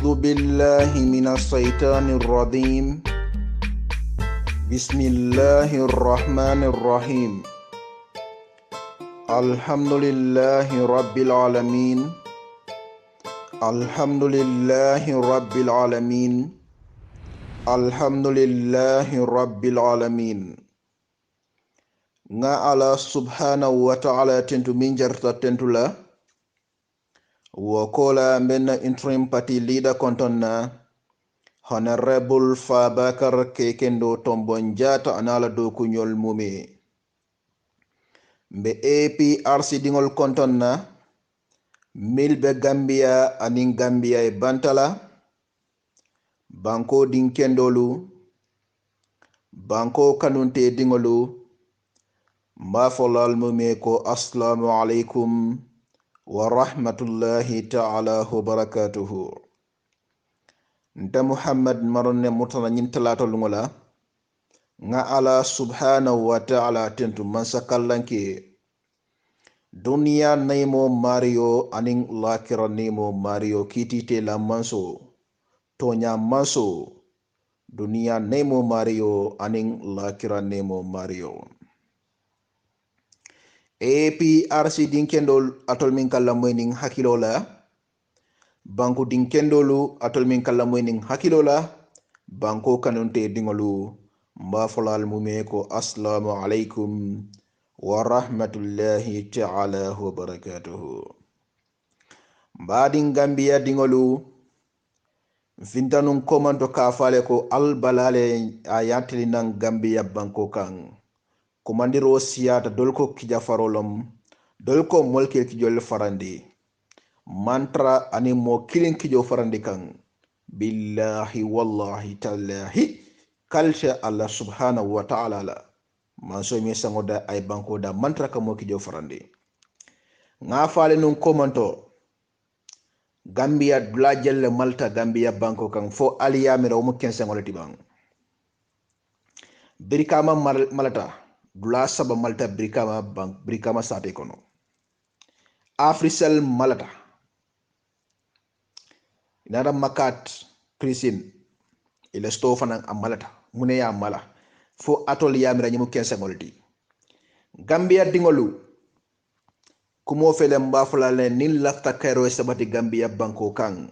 أعوذ بالله من الشيطان الرجيم. بسم الله الرحمن الرحيم. الحمد لله رب العالمين. الحمد لله رب العالمين. الحمد لله رب العالمين. Nga ala subhanahu wa ta'ala tentu min jarta tentu la wakola menna interim party leader kontonna Honorable Fabakar Kekendo Tombonjata anala do kunyol mume mbe APRC dingol kontonna milbe Gambia anin Gambia e bantala banko dinkendolu banko kanunte dingolu mafolal mume ko assalamu alaikum wa rahmatullahi ta'ala wa barakatuhu. Nta Muhammad maronne mutana nyin talato lungola nga ala subhanahu wa ta'ala tentu mansa kallanke dunia naymo mario aning lakira naymo mario kitite la manso tonya manso dunia naymo mario aning lakira naymo mario. APRC dinkendol atol min kala moyning hakilola banko dinkendolu atol min kala moyning hakilola banko kanunte dingolu mbafolal mume ko assalamu alaikum wa rahmatullahi ta'ala wa barakatuhu. Mbadin Gambia dingolu vintanun komando kafale ko albalale ayatili nan Gambia banko kan komandiro siyata dolko kija farolom dolko molke kijol farandi mantra ani mo kilin kijo farandi kan billahi wallahi tallahi kalsha Allah subhanahu wa ta'ala la manso mi sangoda ay banko da mantra ka mo kijo farandi nga fale nun komanto Gambia dula jelle malta Gambia banko kan fo aliyamira mo kensengolati bang birikama malata dula saba malta brikama bank brikama sate kono Africell malata inara makat prisin ile stofana amalata mune ya mala fo atol yamira nyimu kensa ngolti Gambia dingolu kumo fele mbafula le nin lafta kairo sabati Gambia banko kan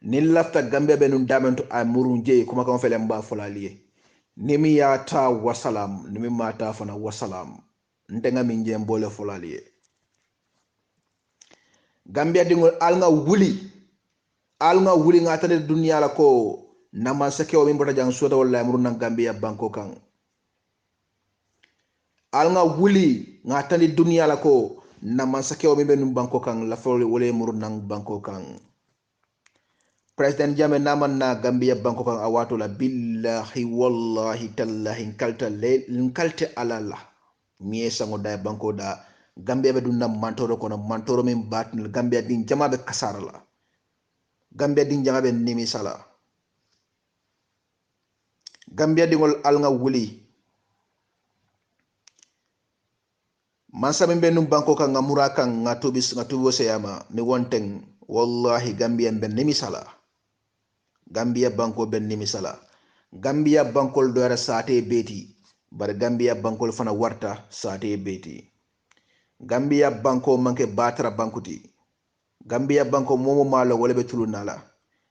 nin lafta Gambia benun damento a murunje kuma kan fele mbafula liye nimi ya ta wasalam nimi mata fana wasalam ntenga minje mbole folaliye Gambia dingol alnga wuli nga tane dunia la ko nama sake o mimbota jang suota wala muru nang Gambia banko kan alnga wuli nga tane dunia la ko nama sake o mimbe num banko kan la fole wala muru nang banko kan President Jammeh naman na Gambia banko kan awato la billahi wallahi tallahi nkalte alala miye sango da banko da Gambia be dunna mantoro kono mantoro min batin Gambia din jama be kasara la Gambia din jama be nimi sala Gambia dingol alnga wuli mansa min be num banko kan ngamura kan ngatubo seyama mi wonten wallahi Gambia ben nimi sala Gambia banko ben nimi sala Gambia bankol doara sate beti bar Gambia bankol fana warta sate beti Gambia banko manke batara bankuti Gambia banko momo malo wala betulu nala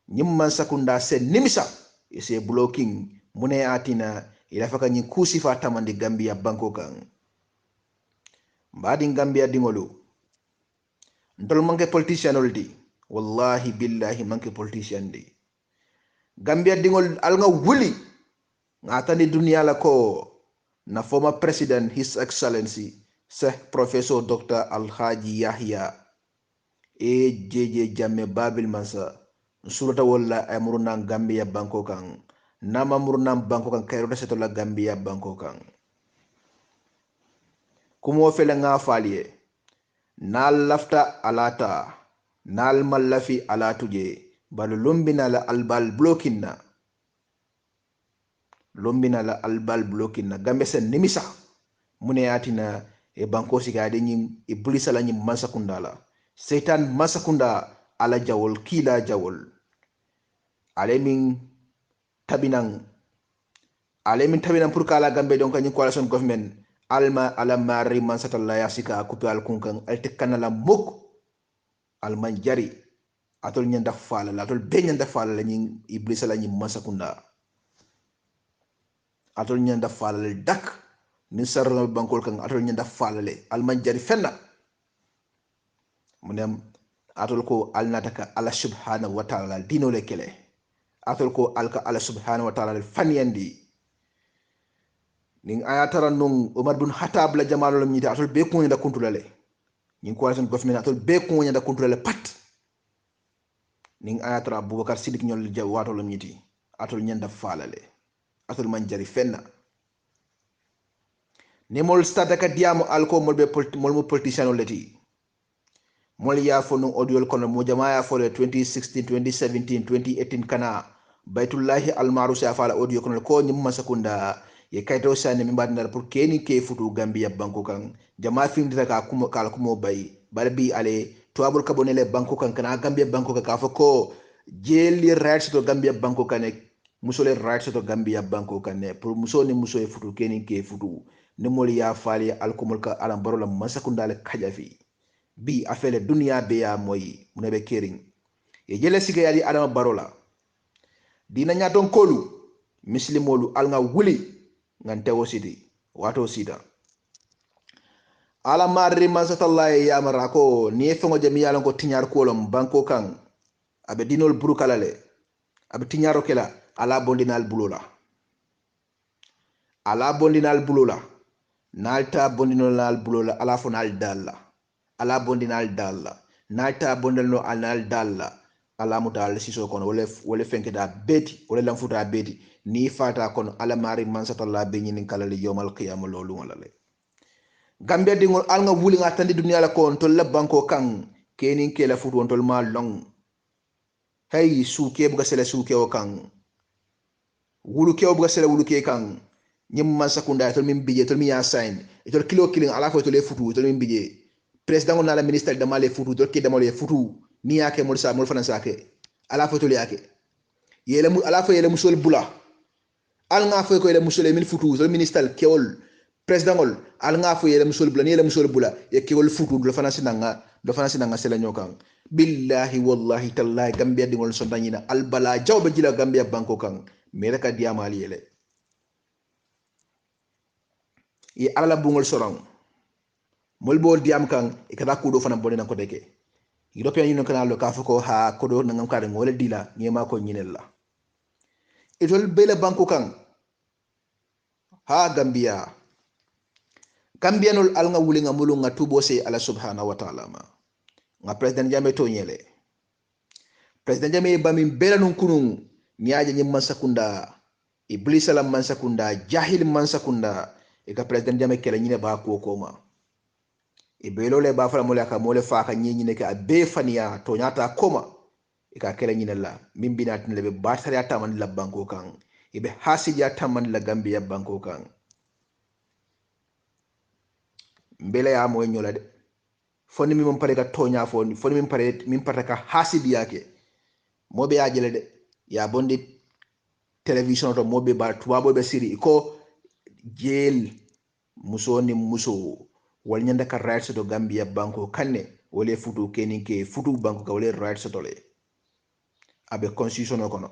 nyimman sakunda sen nimisa ise blocking mune atina ila faka nyi kusi fa tamandi Gambia banko kan mbadi Gambia dingolu ndol manke politician oldi wallahi billahi manke politician di Gambia dingol alnga wuli ngatani dunia la ko na former president his excellency Sheikh Professor Dr. Alhaji Yahya JJ Jammeh Babil Mansa surata wala ay murunang Gambia banko kan nama murunang banko kan kayro da seto la Gambia banko kan kumo fele nga faliye nal lafta alata nal mallafi alatuje balu lombina la albal blokinna Gambia sen nimisa mune atina e banko sigade nyim e bulisa la nyim mansakunda la setan masakunda ala jawol kila jawol alemin tabinan pour kala gambe donc ni coalition government ala mari man satalla yasika kupi al kunkan alte kanala mok alman jari atol nyanda fala la atol be nyanda fala la nyi iblisa la nyi masakunda atol nyanda fala le dak ni sarno bankol kan atol nyanda fala le alman jari fenna munem atol ko alnataka ala subhanahu wa ta'ala dino le kele atol ko alka ala subhanahu wa ta'ala fanyandi ning ayatara nung Umar bin Khattab la jamalo lam nyita atol be ko nyanda kuntulale ning coalition government atol be ko nyanda kuntulale pat ning ayatara Abubakar Siddiq ñol wato lam nyiti atol nyanda falale atol man jari fenna ni mol stataka diamo alko molbe molmo politician leti mol ya fo no audio kono mo jama ya fo le 2016 2017 2018 kana baytullahi almaru sa fala audio kono ko nyum masakunda ye kayto sane mi badna pour keni ke futu gambia banko kan jama findita ka kumo kala kumo bay barbi ale to abul kabonele banko kan kana gambia banko ka fo ko jeli rights to gambia banko kan musole rights to gambia banko kan pour muso ni muso e futu keni ke futu ni mol ya fali alkumul ka alam barola masakunda le kajafi bi afele dunia be ya moyi munabe kering e jele siga yali adama barola dina nyaton kolu muslimolu alnga wuli ngan tewo sidi wato sida ala marri mansatallahi ya marako ni fengo jami yalan ko tinyar kolom banko kan abe dinol burukalale abe tinyaro kela ala bondinal bulula nalta bondinal bulula ala fonal dalla ala bondinal dalla nalta bondinal anal dalla ala mutal siso kono wole fenke da beti wole lamfuta beti ni fata kono ala mari mansatalla be nyinin kala li yawmal qiyamah lolu wala le gambia dingol alga wuli nga tandi dunya la kon tol la banko kan kenin ke la futu on tol ma long hay su ke buga sele su ke o kan wulu ke buga sele wulu ke kan nyim man sakunda tol min bije tol mi ya sign tol kilo killing ala fo tol e futu tol min bije president on la ministre de male futu tol ke de male futu ni yake mol sa mol fanan sake ala fo tol yake yele mu ala fo yele musol bula al nga fo ko yele musol min futu tol ministre kewol president ol al nga fo yele musol bula ni yele musol bula ye kewol futu do fanan sinanga sela nyokan billahi wallahi tallahi gambia dingol sondanyina al bala jawbe jila gambia banko kan mere ka diamali yele e ala bungol sorang mol bol diam kan e kada kudo fana bonena ko deke european union kana lo ka fako ha kodo nangam kare ngole dila ngema ko nyinella etol bele banko kan ha gambia nol al nga wuli nga mulu nga tubo se ala subhanahu wa ta'ala ma nga president jame to nyele president jame bami bela nun kunun nyaaje nyim mansakunda iblis ala mansakunda jahil mansakunda e ka president jame kala nyine ba ko koma e belo le ba fala mola ka mole fa ka nyine ka be faniya to nyata koma e ka kala nyine la min binatin lebe batari ataman la banko kan e be hasiji ataman la gambia banko kan mbele ya moy nyola de fonni mi mom pare ka tonya fonni min pare min pataka hasidi yake mobe ya jele de ya bondi television to mobe ba tuwabo be siri ko jeel muso ni muso wal nyanda ka rights to gambia banko kanne wole futu kenin ke futu banko ka wole rights to le abe constitution kono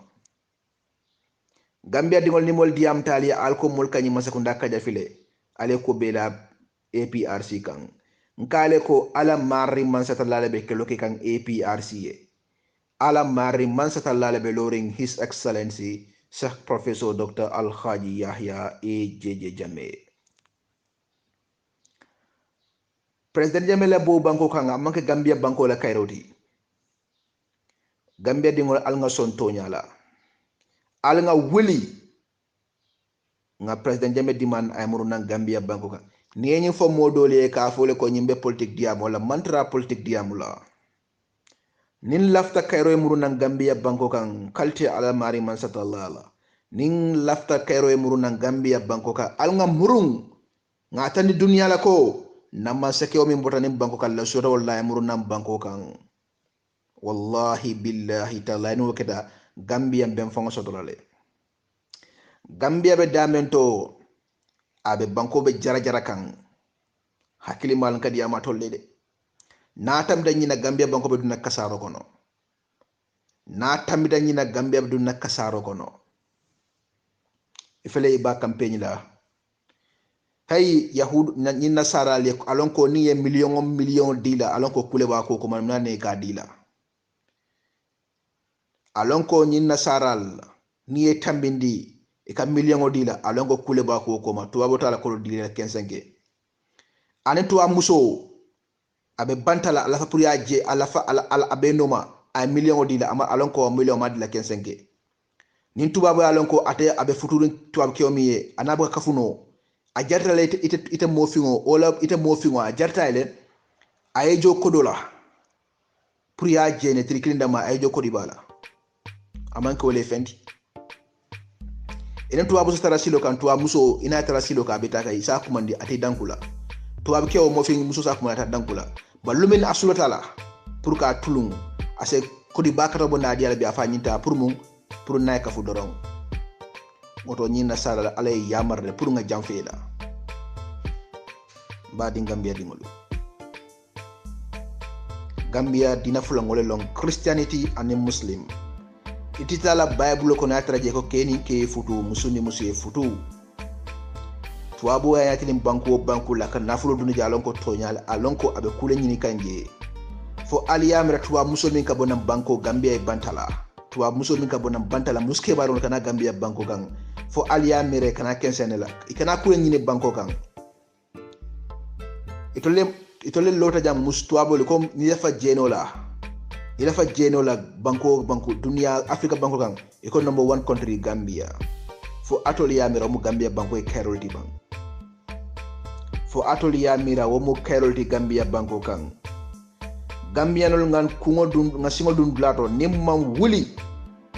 gambia dingol ni mol diam tali alko mol kanyi masakunda ka jafile ale ko bela APRC kan nkale ko ala mari mansata lalabe ke loke kan APRC ye ala mari mansata lalabe loring his excellency Sheikh Professor Dr. Al-Haji Yahya AJJ Jammeh President Jammeh la bo banko kan manke Gambia banko la kairoti Gambia dingol al nga son tonya la al nga wuli nga President Jammeh diman ay muru nang Gambia banko kan nieni fo modole ka fole ko nyimbe politique diam wala mantra politique diam la nin lafta kayro e muru nang gambia banko kan kalti ala mari man satallala nin lafta kayro e muru nang gambia banko kan al nga murung ngatani dunya la ko namma sake o min botani banko kan la sura wallahi muru nang banko kan wallahi billahi ta'ala no keda Gambia ben fongo sotolale Gambia be damento abe banko be jara kan hakili mal kadi ama tolle de natam dañi na Gambia banko be duna kasaro kono natam dañi na Gambia be duna kasaro kono ifele iba campagne la hay yahud ni nasara le alon ko ni e million dila alon ko kule ba ko man nane ka dila alon ko ni nasara ni e tambindi e ka million dila alon ko kule ba ko ma to abota la ko dila 15 ane to amuso abe bantala ala fa pour yaje ala fa ala abe noma a million dila ama alon ko million ma dila 15 nin tuba ba alon ko ate abe futuru tuba ke omiye anaba kafuno a jarta le ite mofingo ola ite mofingo a jarta le ayejo kodola pour yaje ne triklinda ma ayejo kodibala amanke wole fendi enen tuba bu tara silo kan tuba muso ina tara silo ka betaka isa kumandi ate dankula tuba ke o mofingo muso sa kumata dankula ballumen asulotala pour ka tulung ase kodiba kato bona diala bi afa nyinta pour nay ka fu dorong moto nyina sala alay yamarde pour nga jamfeela badi Gambia dingolu Gambia dina fulangole long Christianity and Muslim ititala Bible ko na traje ko keni ke futu musuni musu futu tuwabu ya yatini banku la kan nafulo dunu jalon ko tonyal alon ko abe kule nyini kanje fo aliyamra tuwa musulmin ka bonan banko Gambia e bantala tuwa musulmin ka bonan bantala muske baron kana Gambia banko kan fo aliyamre kana kensenela ikana kule nyini banko kan itole lota jam mustuabo le kom ni dafa jenola banko dunia Africa banko kan iko number 1 country Gambia fo atoli yamira mu Gambia banko e Carolty bank fo atoli yamira wo mu Carolty Gambia banko kan Gambia nol ngan kungo dun ngasingo dun blato nimman wuli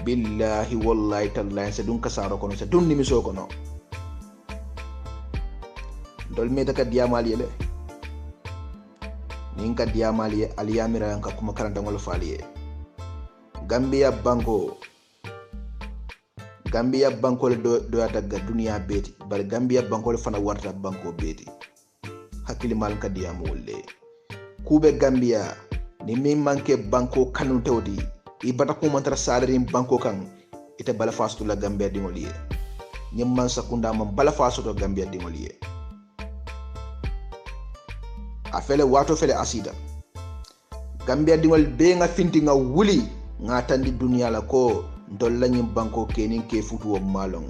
billahi wallahi tallahi se dun kasaro kono se dun nimiso kono dol me taka diamal yele ninka diamal ye aliyamira yanka kuma karanta ngol faliye Gambia banko le do daga dunia beti bar Gambia banko le fana warta banko beti hakili mal ka diamulle kube Gambia ni min manke banko kanun tawdi ibata ko mantra salary banko kan ite bala fastu la Gambia dingoliye nyimman sakunda man bala fastu to Gambia dingoliye afele wato fele asida Gambia dingol be nga finti nga wuli nga tandi dunia la ko dolla nyim banko kenin ke futu wo malong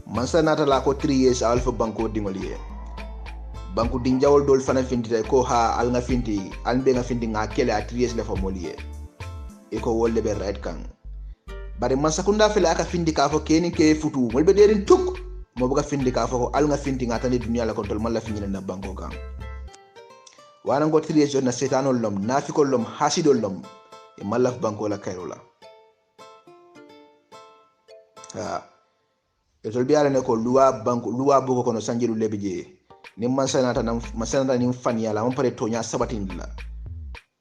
mansa nata la ko 3 years alfa banko dingoliye banku din jawol dol fana finti ko ha al nga finti an be nga finti nga kele a 3 years le famoliye e ko wolle be right kan bari man sakunda fele aka finti ka fo kenin ke futu mol be derin tuk mo buga finti ka fo al nga finti nga tani dunia la ko dol man la finni na banko kan wana ngo 3 years na setanol lom nafiko lom hasidol lom e malaf banko la kayrola e tol biara ne ko luwa boko kono sanjilu lebije ni mansanata ni fanya la pare tonya sabatindila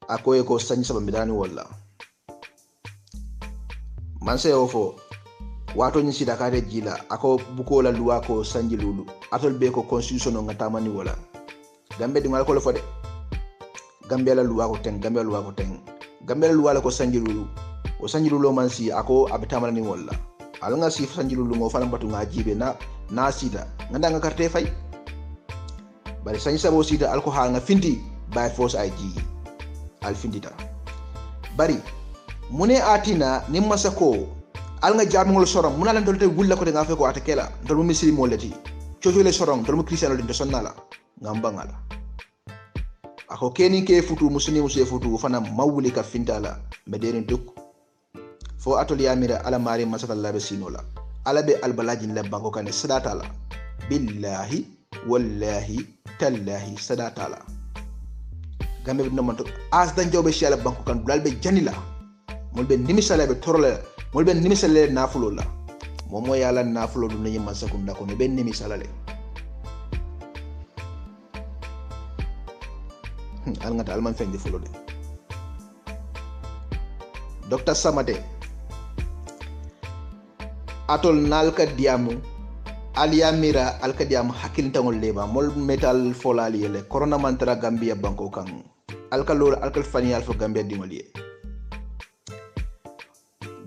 akoye ko sanyi sabamidani walla manse ofo wato nyi sida kare jila ako bukola luwa ko sanjilulu atol be ko constitution no ngatamani wala Gambia di mal ko fode Gambia la luwa ko ten Gambia luwa la ko sanjilulu o sanjilulu mansi ako abitamani wala alanga si sanjilulu ngo fana batu ngajibe na sida nganda nga carte fay bari sanyi sabo sida alko ha nga finti by force IG al findita bari mune atina ni masako al nga jamngol sorom munala dolte gulla ko de nga fe ko atakela dol misri mo leti chojo le sorom dol christian de sonnala ngambangala ako keni ke futu musuni musu futu fana mawuli ka fintala mederin duk fo atol yamira ala mari masalla be sinola ala be albalaji le banko kan sadatala billahi wallahi tallahi sadatala gambe no manto as dan jawbe shala banko kan dulbe janila molbe nimisala be torole molbe nimisala nafulo la momo yala nafulo dum ni masakunda ko be nimisala le al ngata alman fendi fulo de Dr. Samate atol nalka diamu aliyamira alka diamu hakilintangol leba mol metal folali yele corona mantara Gambia banko kan alka lol alka fani alfo Gambia dingol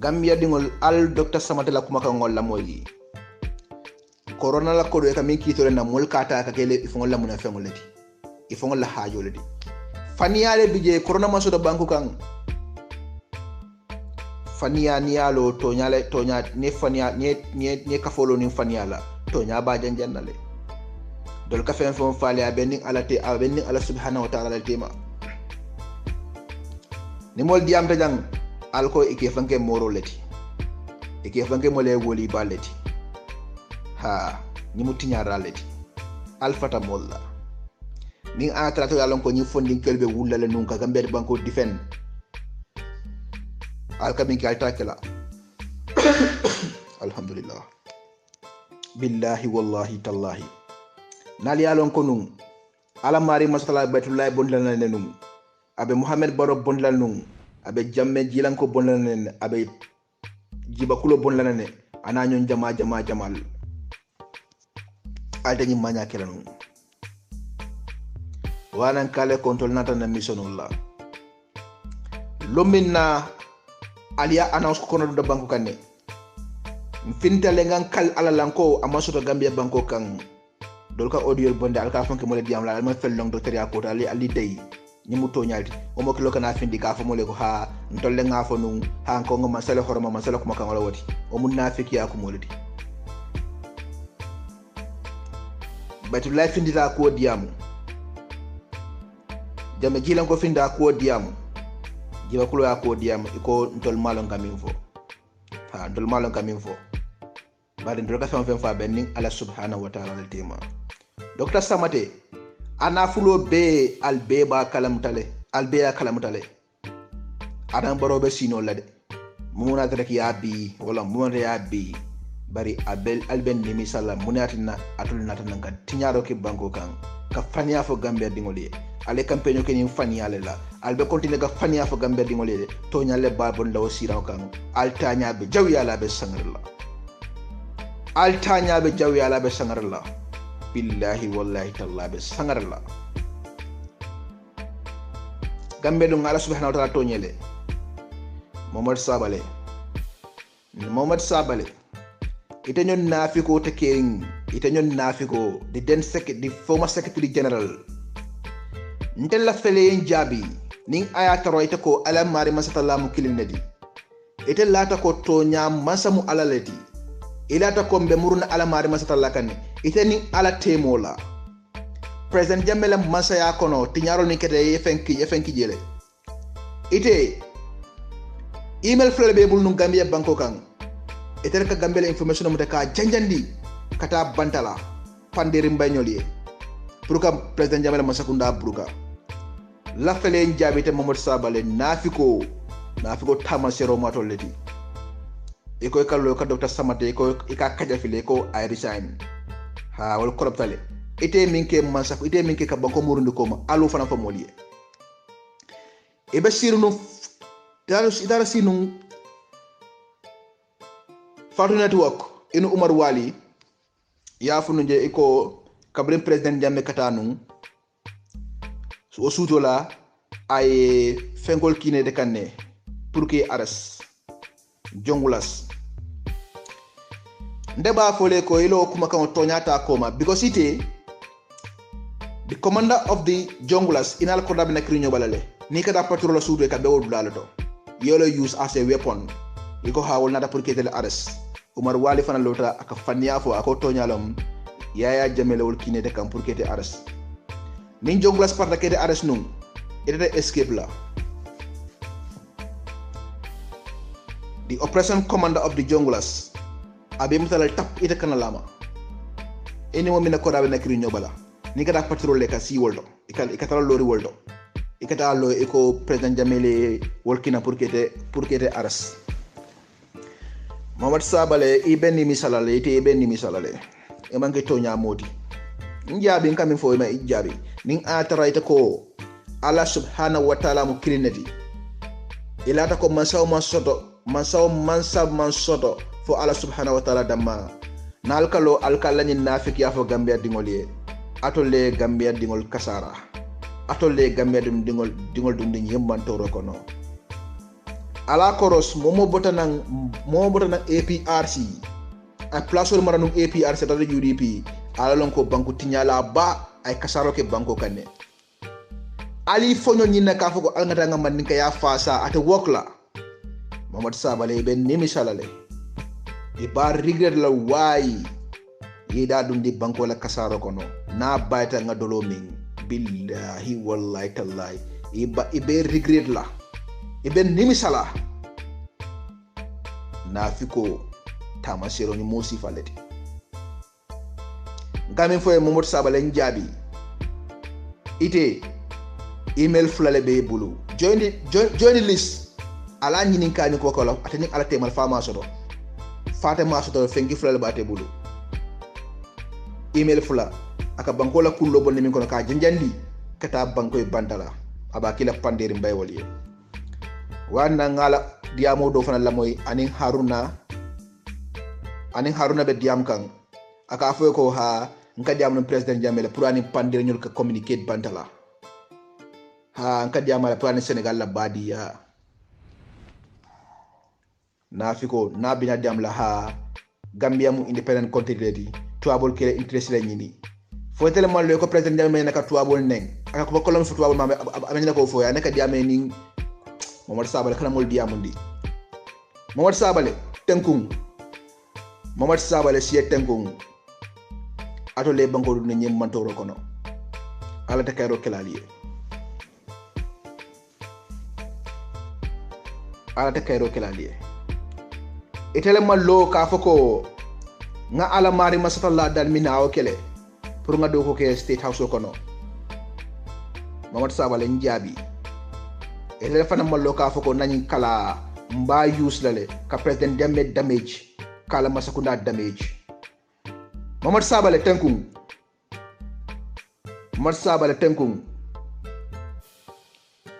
Gambia dingol al Dr. Samate la kuma kan ngol la moyi corona la kodo ka min kitore na mol kata ka kele ifongol la muna fengol leti ifongol la hajo leti faniyale bije corona maso da banko kan faniya niyalo to nyale to nya ne faniya ne kafolo ni faniyala to nya ba janjannale dol ka fen fon faale abenin alate abenin ala subhanahu wa ta'ala tema ni mol diam ta jang alko ike fanke moro leti ike fanke mole woli baleti ha ni mutinya raleti alfata molla ni atra to yalon ko ni fondin kelbe wulale nun ka Gambia banko defend alkamin ki altakela alhamdulillah billahi wallahi tallahi nali yalon ko nun ala mari masala baytullahi bondal nenum abe Muhammad Baro bondal nun abe jamme jilan ko bondal nen abe jibakulo bondal nen ana nyon jamal altani manya kela nun wanan kale control nata na missionullah lomina aliya announce ko do banko kanne mfintale ngan kal ala lanko amasoto Gambia banko kan dolka audio bonde alka fonke mo le diam la ma fel long docteur yakota ali dey ni mu to nyalti o mo kilo kana findi ka fo mo le ko ha ntolle nga fo nun ha ko ngoma sale horoma man sale ko makan wala woti o mun nafiki ya ko mo ledi batu life findi ta ko diam jame jilan ko finda ko diam jiba kulo ya ko diam iko ntol malon kamin fo ha ntol malon kamin fo bari ndol ka fa benning ala subhanahu wa ta'ala tema Dr. Samate ana fulo be albe ba kalamtale albe ya kalamtale adan barobe sino lade mumuna tek ya bi wala mumuna ya bi bari abel alben ni misala munatina atul natan kan tinyaro ke banko kan ka fania fo Gambia dingoli ale campagne ko ni fania la albe continue ga fania fo Gambia dingoli to nyalle babon law siraw kan altanya be jawiya la be sangarla altanya be jawiya la be sangarla billahi wallahi taala be sangarla Gambia dum ala subhanahu wa ta'ala to nyele Mohamed Sabale ite ñon nafiko te kering ite ñon nafiko di former secretary general ntella fele en jabi ning aya taro ite ko ala mari masatallamu kilinedi ite lata ko to nyam masamu ala leti ilata ko be muruna ala mari masatalla kan ite ning ala temola president jamela masaya kono tinyaro ni kete yefenki jele ite email flele be bul nu Gambia banko kan etere ka Gambia information mo ka janjandi kata bantala panderi mbagnoli pour ka president jamela masakunda bruka la fele njabite Mohamed Sabale nafiko tama sero matoleti iko kallo ka Dr. Samate iko ka kaja file ko ay resign ha wal koraptale ite minke masak ite minke ka banko murundi ko ma alu fana fa moliye e be sirunu dara sinu Fatu Network inu Umar Wali ya funu je iko kabrin president jamme katanu so sutola ay fengol kine de kanne pour que aras jongulas ndeba fole ko ilo kuma kan tonyata koma because the commander of the jongulas inal ko dabna kriño balale ni kada patrol suudo ka bewo dulato yolo use as a weapon iko hawol nada pour que tel aras Umar Wali fana lota aka fania fo ako tonyalom yaya jamelewol kine de kam pour que tel aras nin jongulas parta que tel aras num ite escape la the operation commander of the jongulas abe mutala tap ite kanalama eni mo mina ko dabe nakri nyobala ni kada patrol ka si woldo ikatalo lori woldo ikatalo eko president jamele wolkina pour que te aras Mohamed Sabale ibeni misalale e manke tonya modi njabi ngam fo ma ijabi ning ataraita ko Allah subhanahu wa ta'ala mu kilinati ilata ko mansab man soto fo ala subhanahu wa ta'ala damma na alkalo alkalla nyin nafik ya fo gambia dingoliye atole gambia dingol kasara atole gambia dingol dum din yemman toro kono ala koros momo botanan APRC a place wol maranum APRC tata UDP ala lon ko banku tinyala ba ay kasaro ke banko kanne ali fonyo nyina ka fo ko alngata ngam man ya fasa ate wokla Mamad Sabally ben nimi salale e ba regret la wayi yida dum di banko la kasaro kono na bayta nga dolo min billahi wallahi tallahi e be regret la e ben nimi sala na fiko tamasero ni mosi faleti ngamin foye Mamad Sabally njabi ite email fulale be bulu join the list ala nyinin kani ko ko atani ala temal fama soto Fatima soto fengi fulale bate bulu email fula aka banko la kullo bonne min kono ka janjandi kata banko e bandala aba kila panderi mbay wali wana ngala diamo do fana la moy anin haruna be diam kan aka foy ko ha nka diam no president jamel pour anin panderi nyol ka communicate bandala ha nka diam la pour anin Senegal la badia na fiko na bina diam la ha Gambia mu independent country ready tuabol kele interest la nyini fo tele man le ko president jamel naka tuabol neng aka ko kolom fu tuabol ma amena ko fo ya naka diamé ni Mamad Sabally kana mol diamundi Mamad Sabally tenkung Mamad Sabally siye tenkung ato le banko dum nyem mantoro kono ala te kayro kelaliye itele mallo ka foko nga ala mari masatalla dal minawo kele pour nga do ko ke state house kono Mamad Sabally njabi itele fana mallo ka foko nani kala mba use lale ka president damage kala masakunda damage Mamad Sabally tenkung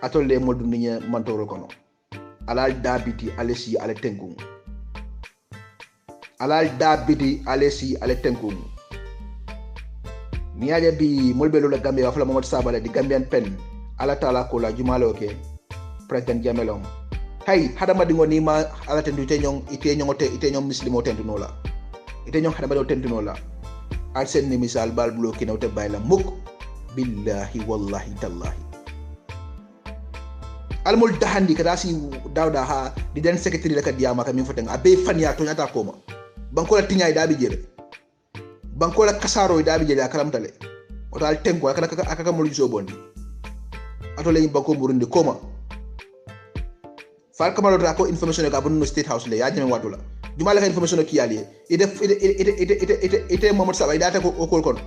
atolle modum ninya mantoro kono alal dabiti alesi ale tenkung niaje bi molbelo la Gambia wafala Mamad Sabally di Gambian pen ala tala ko la jumalo ke president jamelom hay hadama dingo ni ma ala tendu ite nyong muslimo tendu nola ite nyong hadama do tendu nola al sen ni misal bal bloki nawte bayla muk billahi wallahi tallahi almul dahandi kada si dawda ha di den secretary la ka diama ka min foten abe fanya to nyata koma banko la tinyay dabi jere banko la kasaro dabi jere akalam tale o dal tenko aka mul so bondi ato lay banko burundi koma fal kamalo ta ko information ka bunno state house le ya jame watula juma la ka information ki yali ite Mamad Sabally data ko okol kon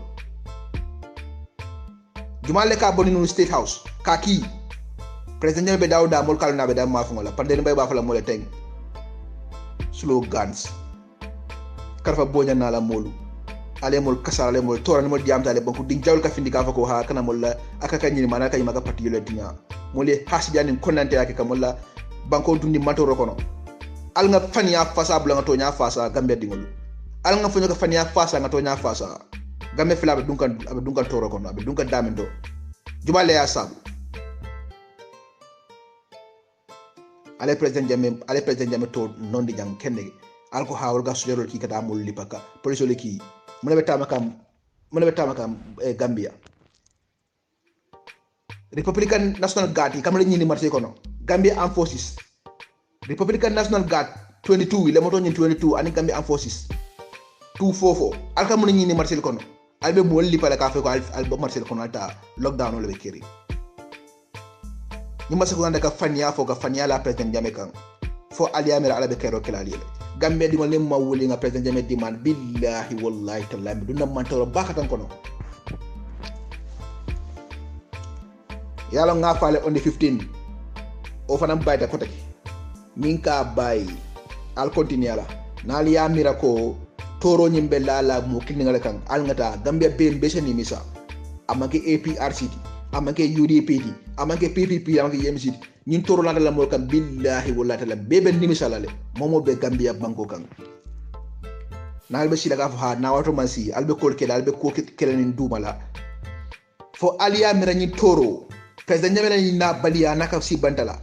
juma le ka bonino state house ka ki president be dawda mol kalna be da mafungola pande mbay ba fala mole teng slogans karfa bonya na la molu ale mol kasara ale mol toran mol diamta ale banku ding jawol ka findi ka fako ha kana mol aka kanyini mana kay maga pati yole dinga mole hasbiani konante yake kamolla banko dundi matoro kono al nga fanya fasa bula nga tonya fasa Gambia dingolu al nga fanya ka fanya fasa nga tonya fasa Gambia fila be dunkan toro kono be dunkan damendo jumale ya sabu ale president jame to nondi jang kenne al ko hawol ga sujero ki kata mul lipaka police le ki mona betama kam Gambia Republican National Guard kam la ñini marché kono Gambia Armed Forces Republican National Guard 22 le moto ñin 22 ani Gambia Armed Forces 244 al kam ñini marché kono albe mol lipala ka fe ko al marché kono alta lockdown le be keri ni masa ko andaka fanya fo ga fanya la president jame kan fo aliyamira ala be kero kelali Gambia di ngol ma wuli nga president jame di man billahi wallahi taala bi dunna man tawra bakatan kono yalo nga fale on the 15 o fanam bayta ko taki min ka bay al continue na aliyamira ko toro nyimbe lala mo kiningala kan al ngata Gambia be mbeseni misa amake APRC amake UDP amake PPP amake YMC ñin toro la mol kam billahi wallahi taala bebe nimi salale momo be Gambia banko kan albe sila ka fa na wato mansi albe ko kelen dumala fo aliya mira ni toro president nyamela ni na baliya naka si bantala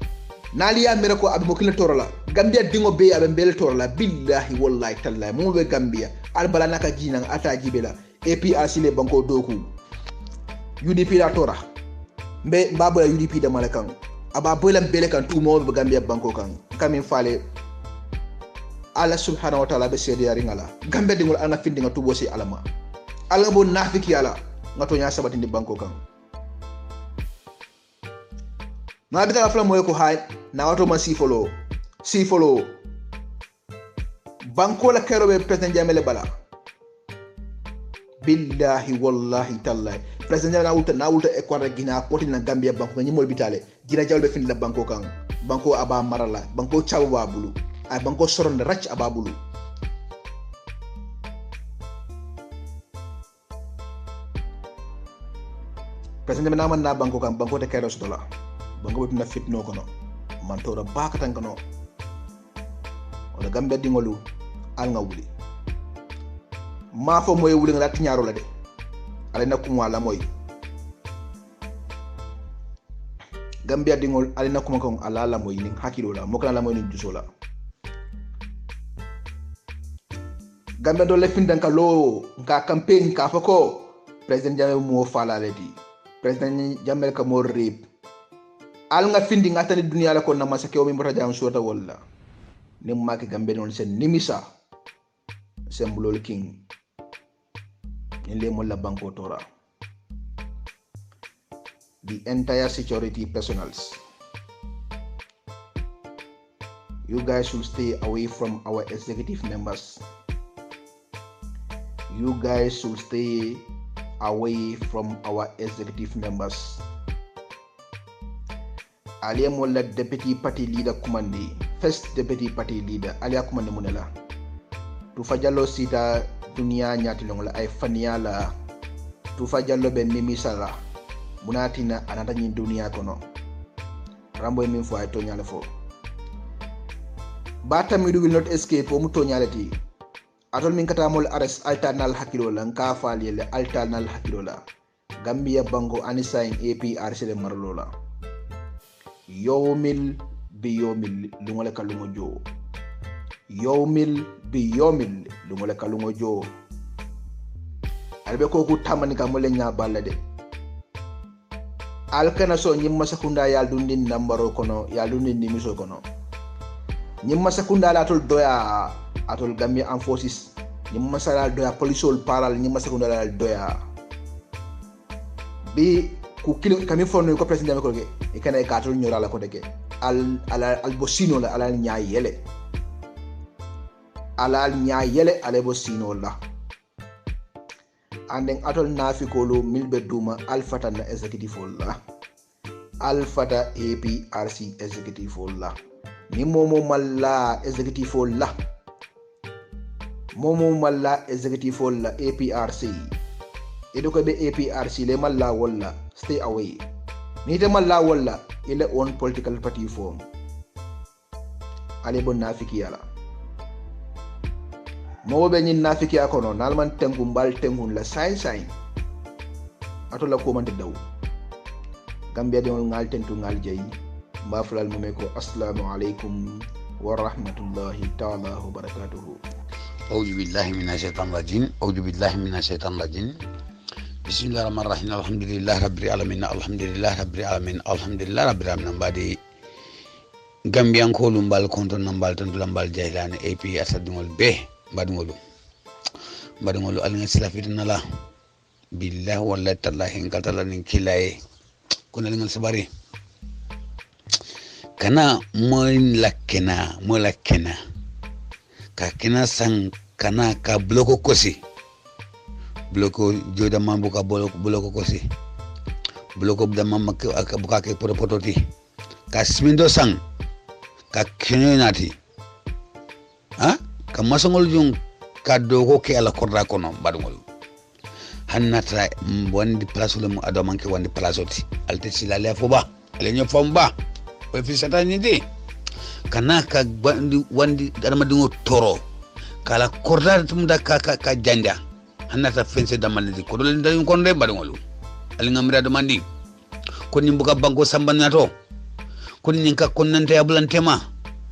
naliya mira ko abe mo kila toro la gambia dingo be abe bel toro la billahi wallahi tallahi mo be gambia albala naka jinan ata jibela APRC le banko doku UDP la tora mbe mbabo ya UDP da malakan aba bolam bele kan tu mo be gambia banko kan kamin fale Allah subhanahu wa ta'ala be sedi yari ngala gambia dingol ana findi nga tubo si alama ala bo nafiki yala ngato nya sabati ndi banko kan na bita fala moy ko hay na wato ma si follow banko la kero be president jamele bala billahi wallahi tallahi president na wulta e ko gina poti na gambia banko ni mol bitale jira jawbe fin la banko kan banko aba marala banko chawa bulu ay banko soronde racc aba bulu president na man na banko kan banko te kero dola banko be na fitno kono man tora bakatan kono wala gambia dingolu al nga wuli ma fo moy wuli nga tiñaro la de ala nakum wala moy gambia dingol ala nakum ko ala la moy ni hakilo la mo kana la moy ni jusola gambia do le findan ka lo nka campaign ka fako president jamme mo fala le di president jamme ka mo rip al nga findi nga tani dunia la ko na masake o mi mbota jam sota wala ni maki gambia non sen nimisa sembulol king le mo la banko tora the entire security personals you guys should stay away from our executive members you guys should stay away from our executive members aliya mo la deputy party leader commande first deputy party leader aliya commande munela tu fajallo sita dunia nyati long la ay fania la tu fajallo be nimisala munatina anata nyi dunia kono rambo min fo ay to nyala fo batami will not escape o mu to nyalati atol min kata mol arrest alternal hakilo la nka faali le alternal hakilo la gambia bango anisain APRC le marlo la yawmil bi yawmil lumole kalungo jo yawmil bi yawmil lumole kalungo jo albe ko ku tamani ka mole nya balade alkana so nyimma sakunda yal dundin nambaro kono yal dundin nimiso kono nyimma sakunda la tol doya atol gambia en forces nyimma sala doya polisol paral nyimma sakunda la doya bi ku kilo kami fonno ko president ko ke e kana e katol nyora la ko deke al bosino la ala nya yele ale bosino la anden atol nafikolo milbe duma alfata na executive la alfata APRC executive la ni momo malla executive la APRC edo ko be APRC le malla walla stay away ni te malla walla ile on political party form ale bon nafiki yala mo be nyin nafiki akono nalman tengu mbal tengun la sai ato la ko man te daw gambia de ngal tentu ngal jeyi mbafulal mo me ko assalamu alaikum wa rahmatullahi ta'ala wa barakatuh. أعوذ بالله من الشيطان الرجيم بسم الله الرحمن الرحيم الحمد لله رب العالمين بعد Gambian ko lumbal konto nambal tan lambal jaylane AP asadungol be badungolu alnga silafidna la billahi wallahi tallahi ngatala nin kilaye kuna lingal sabari kana moin lakena ka kena sang kana ka bloko kosi bloko joda mambu ka bloko kosi bloko da mamma ka buka ke pototi ka smindo sang ka kenati ka masongol jung ka dogo ke ala korda kono badungol hannata wandi place le mu adomanke wandi place oti alte silale foba ale nyo fomba o fi satani di kana ka wandi adama dingo toro kala korda tum da ka janda hanna ta fense da malidi ko dole ndani kon re badngolu ali ngamira demandi kon ni buka banko sambanna to kon ni ka kon nante abulantema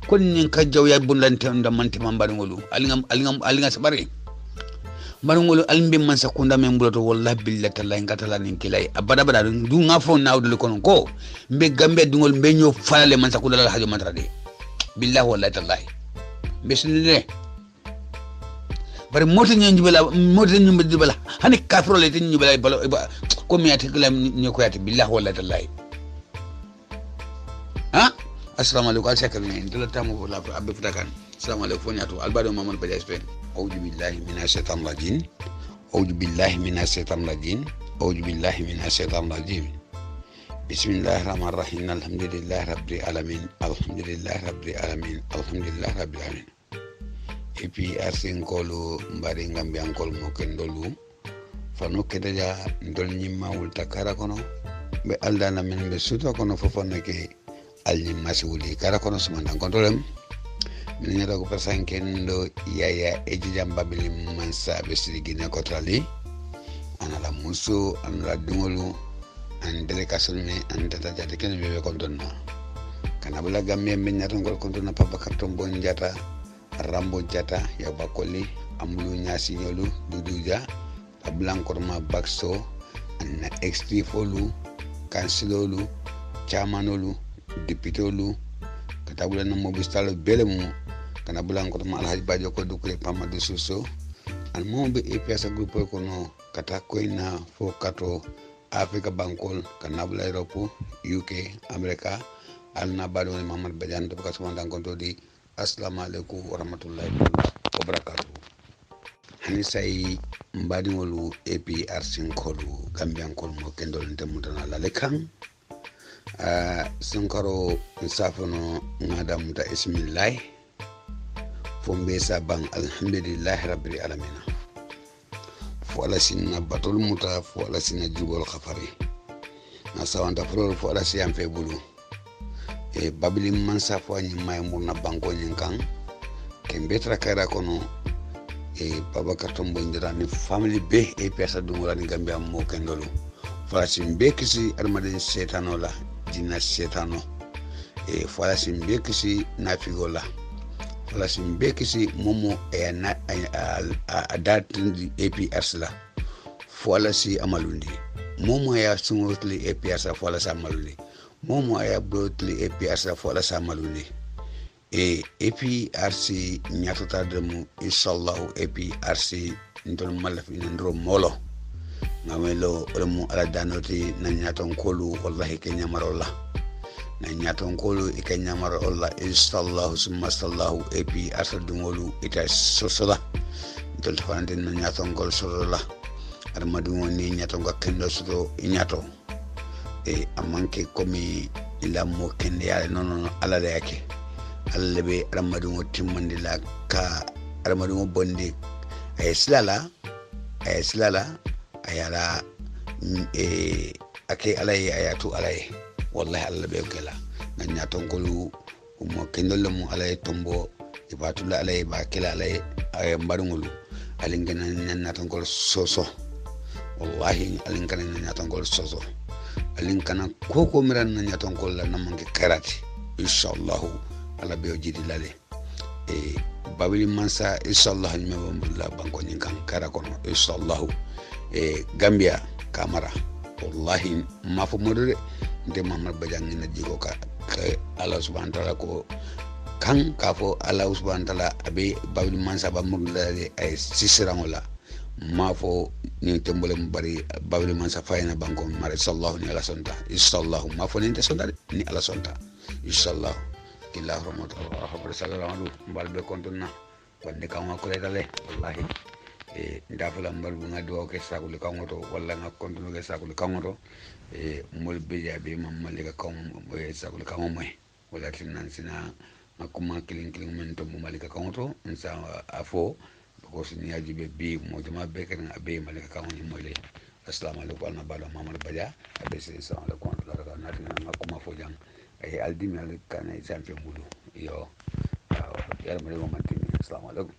kon ni ka jaw ya bulante ndamante man badngolu ali ngam sabari badngolu almbe man sakunda men buloto wallahi billahi tallahi ngatala nin kilay abada bada du ngafo nawdul kon ko mbe gambe dungol mbe ño falale man sakunda la hajo mantrade billahi wallahi tallahi besnine bari mota ñi bala hani kafiro le tin ñi bala ko mi ati kala ñi ko yati billahi wallahi tallahi ha assalamu alaykum al-shakir ni dula tamu la abbe futakan assalamu alaykum foniatu albado mamad badia spain a'udhu billahi minash shaitanir rajim a'udhu billahi minash shaitanir rajim a'udhu billahi minash shaitanir rajim bismillahir rahmanir rahim alhamdulillahi rabbil alamin alhamdulillahi rabbil alamin alhamdulillahi rabbil alamin epi arsin kolu mbari ngambian kol mo kendolu fano kedaja ndol nyimma wulta kara kono be aldana men be suto kono fofone ke alni masuli kara kono sumandan kontrolem min nyata ko persanken do yaya ejijam babili mansa be sirigine kotrali anala muso anala dungolu an delegation me an tata jade ken be kontonna kana bula gamme men nyata ngol kontonna papa karton bon jata rambo jata ya bakoli amulu nyasi nyolu duduja ablankorma bakso anna extra folu kansilolu chamanolu deputolu katabula na mobistalo belemu kana blankorma alhaji bajo ko dukule pamadu suso an mombe EPS groupe ko no kata koina fo kato Africa bankol kana bula Europe UK America alna bado Muhammad Badiane to ka suma dan konto di assalamu alaikum warahmatullahi wabarakatuh hani sai mbadi wolu APRC nkolu gambian kol mo kendol ndemutana la lekan sunkaro nsafono ngadam ta ismillah fombe sabang alhamdulillah rabbil alamin fola sinna batul muta fola sinna jubol khafari na sawanta furo fola siyam fe bulu e babili mansa fo ni may murna banko nyin kan kembe tra kara kono e babakar tombo ndira ni family be e pesa dum wala ni gambia mo kendolu falasim be kisi armaden setano la jinna setano e falasim be kisi nafigola falasim be kisi momo e na adat di APS la falasi amalundi momo ya sungotli APS falasa amalundi momo aya brotli APRC fola samaluni e APRC nyatota demu inshallah APRC ndol malafi ndro molo ngamelo remu ala danoti na nyaton kolu wallahi kenya marolla na nyaton kolu e kenya marolla inshallah summa sallahu APRC dumolu ita sosola ndol tafande na nyaton kol sosola armadu woni nyaton ga kendo soto nyato e amanke komi ila mo kende ya non ala le yake alla be ramadu mo timmandi la ka ramadu mo bondi ay silala ayala e ake alay ayatu alay wallahi alla be kala nan ya tonkolu mo kendol mo alay tombo ibatula alay ba kala alay ay mbarungulu alingana nan na tonkol soso wallahi alingana nan na tonkol soso alinkana koko miran na nyaton ko la namange karati inshallah ala be jidi lale e babili mansa inshallah ni mabula banko nyin kan kara kono inshallah e gambia kamara wallahi mafo modore de Muhammad Badiane na jigo ka Allah subhanahu wa ta'ala ko kan kafo Allah subhanahu wa ta'ala abe babili mansa ba mudula ay sisirangola mafo ni tembole mbari babli man sa fayna banko mare sallallahu ni ala sonta inshallah mafo ni te sonta ni ala sonta inshallah illa rahmatullah wa sallallahu balbe kontona bande kama ko dale wallahi e ndafala mbalbu ngado ke sakul kangoto walla ngakonto ke sakul kangoto e mol beja be mamalika kam e sakul kamoy wala tinan sina makuma kilin men to malika kangoto insa afo ko sini ajibe bi mo jama be kan abe malika kan ni moyle assalamu alaikum na bala Muhammad Badia abe se assalamu alaikum la ka na na kuma fo jang ay aldimi al kan ay champion mudu yo ya mo mantini assalamu alaikum